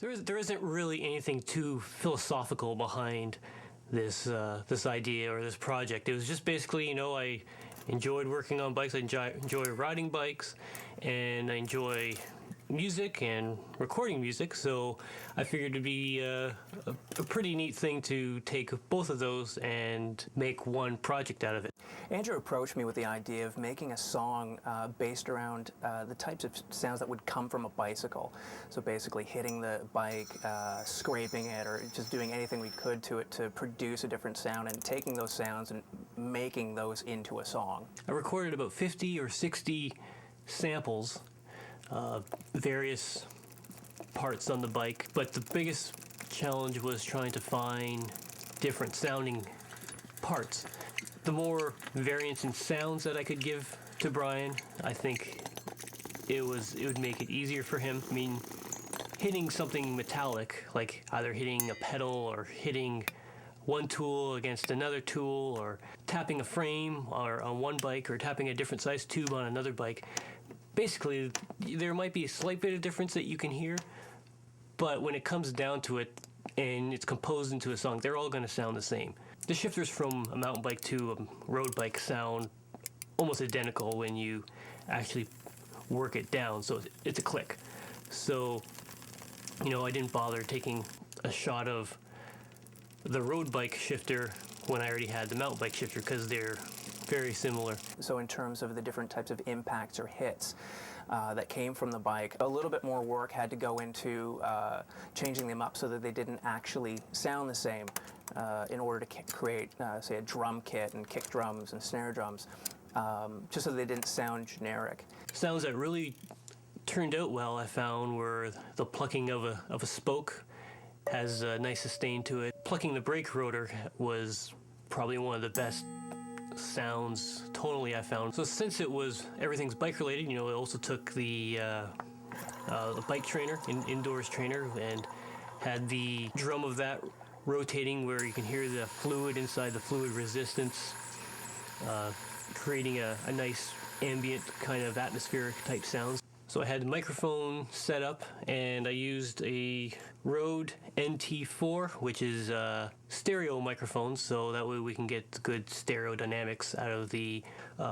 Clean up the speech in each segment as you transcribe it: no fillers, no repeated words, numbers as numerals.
There isn't really anything too philosophical behind this idea or this project. It was just basically, I enjoyed working on bikes. I enjoy riding bikes, and I enjoy music and recording music. So I figured it'd be a pretty neat thing to take both of those and make one project out of it. Andrew approached me with the idea of making a song based around the types of sounds that would come from a bicycle. So basically hitting the bike, scraping it, or just doing anything we could to it to produce a different sound, and taking those sounds and making those into a song. I recorded about 50 or 60 samples, various parts on the bike, but the biggest challenge was trying to find different sounding parts. The more variance in sounds that I could give to Brian, I think it would make it easier for him. I mean, hitting something metallic, like either hitting a pedal or hitting one tool against another tool, or tapping a frame or on one bike, or tapping a different size tube on another bike. Basically, there might be a slight bit of difference that you can hear, but when it comes down to it and it's composed into a song, they're all going to sound the same. The shifters from a mountain bike to a road bike sound almost identical when you actually work it down, so it's a click. So, I didn't bother taking a shot of the road bike shifter when I already had the mountain bike shifter, because they're very similar. So in terms of the different types of impacts or hits that came from the bike, a little bit more work had to go into changing them up so that they didn't actually sound the same in order to create, say, a drum kit and kick drums and snare drums, just so they didn't sound generic. Sounds that really turned out well, I found, were the plucking of a spoke. Has a nice sustain to it. Plucking the brake rotor was probably one of the best sounds tonally I found. So since everything's bike related, it also took the bike trainer, indoors trainer, and had the drum of that rotating where you can hear the fluid inside, the fluid resistance, creating a nice ambient kind of atmospheric type sounds. So I had the microphone set up, and I used a Rode NT4, which is a stereo microphone, so that way we can get good stereo dynamics out of the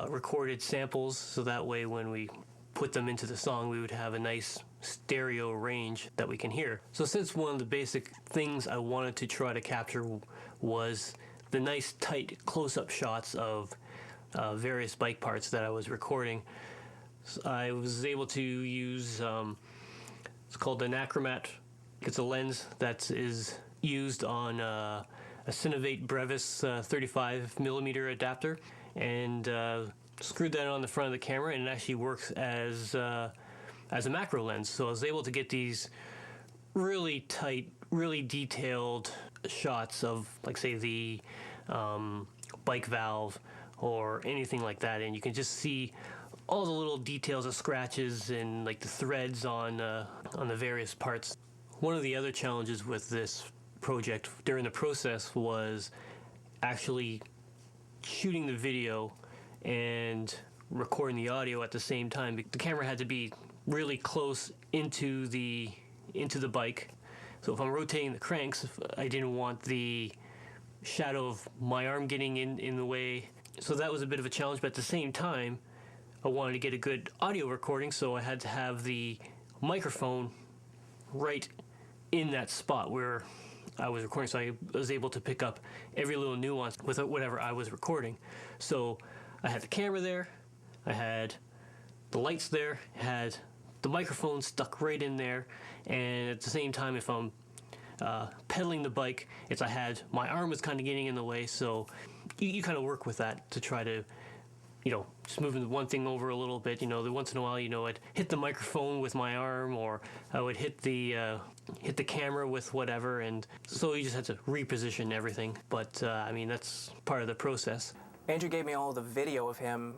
recorded samples, so that way when we put them into the song, we would have a nice stereo range that we can hear. So since one of the basic things I wanted to try to capture was the nice tight close-up shots of various bike parts that I was recording, I was able to use, it's called an Acromat. It's a lens that is used on a C0ndu1t Brevis 35mm adapter, and screwed that on the front of the camera, and it actually works as a macro lens. So I was able to get these really tight, really detailed shots of, like, say, the bike valve or anything like that, and you can just see all the little details of scratches and like the threads on the various parts. One of the other challenges with this project during the process was actually shooting the video and recording the audio at the same time. The camera had to be really close into the bike, so if I'm rotating the cranks, I didn't want the shadow of my arm getting in the way. So that was a bit of a challenge, but at the same time I wanted to get a good audio recording, so I had to have the microphone right in that spot where I was recording, so I was able to pick up every little nuance with whatever I was recording. So I had the camera there, I had the lights there, had the microphone stuck right in there, and at the same time, if I'm pedaling the bike, I had my arm was kind of getting in the way, so you kind of work with that to try to, just moving one thing over a little bit. Once in a while, I'd hit the microphone with my arm, or I would hit the camera with whatever, and so you just had to reposition everything. But that's part of the process. Andrew gave me all the video of him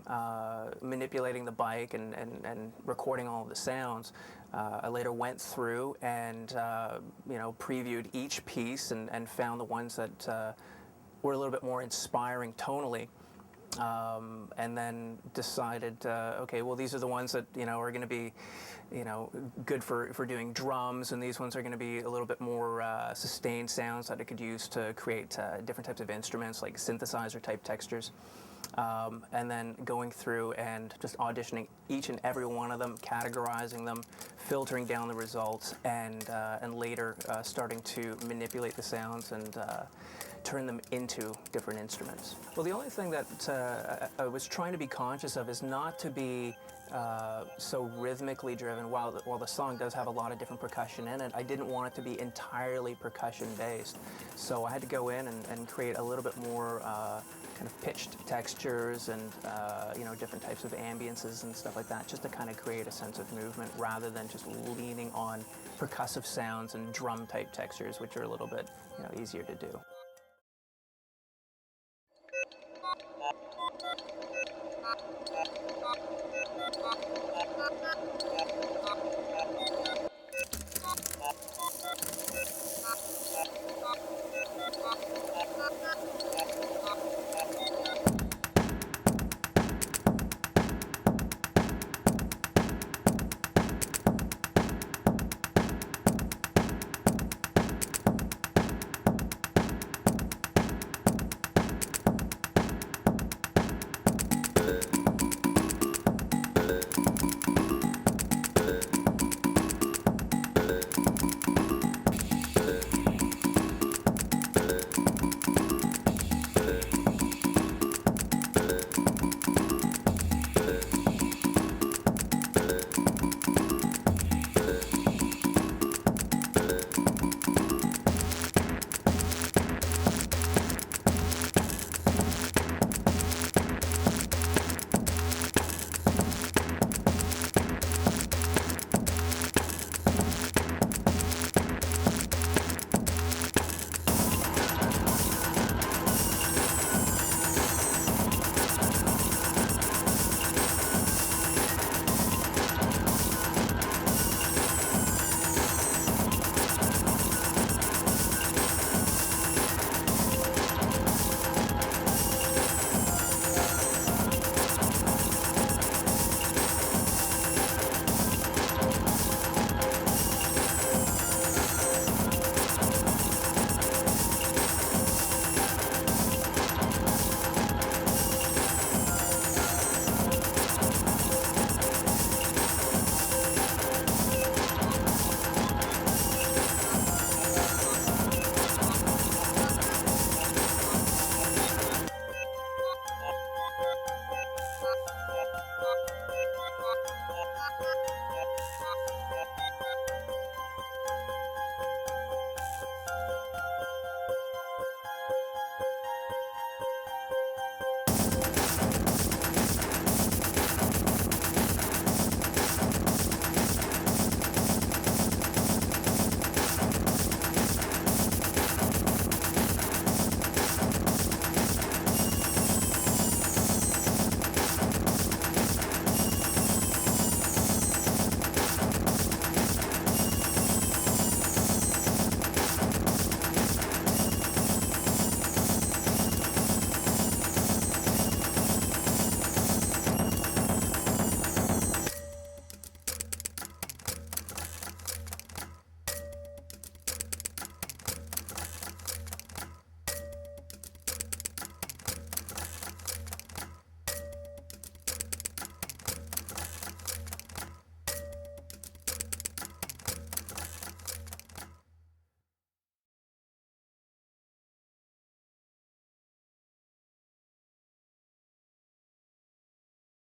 manipulating the bike and recording all of the sounds. I later went through and previewed each piece and found the ones that were a little bit more inspiring tonally. And then decided, okay, well, these are the ones that are going to be, good for doing drums, and these ones are going to be a little bit more sustained sounds that I could use to create different types of instruments, like synthesizer type textures. And then going through and just auditioning each and every one of them, categorizing them, filtering down the results, and later starting to manipulate the sounds and turn them into different instruments. Well, the only thing that I was trying to be conscious of is not to be so rhythmically driven. While the song does have a lot of different percussion in it, I didn't want it to be entirely percussion based. So I had to go in and create a little bit more kind of pitched textures and different types of ambiances and stuff like that, just to kind of create a sense of movement rather than just leaning on percussive sounds and drum type textures, which are a little bit easier to do.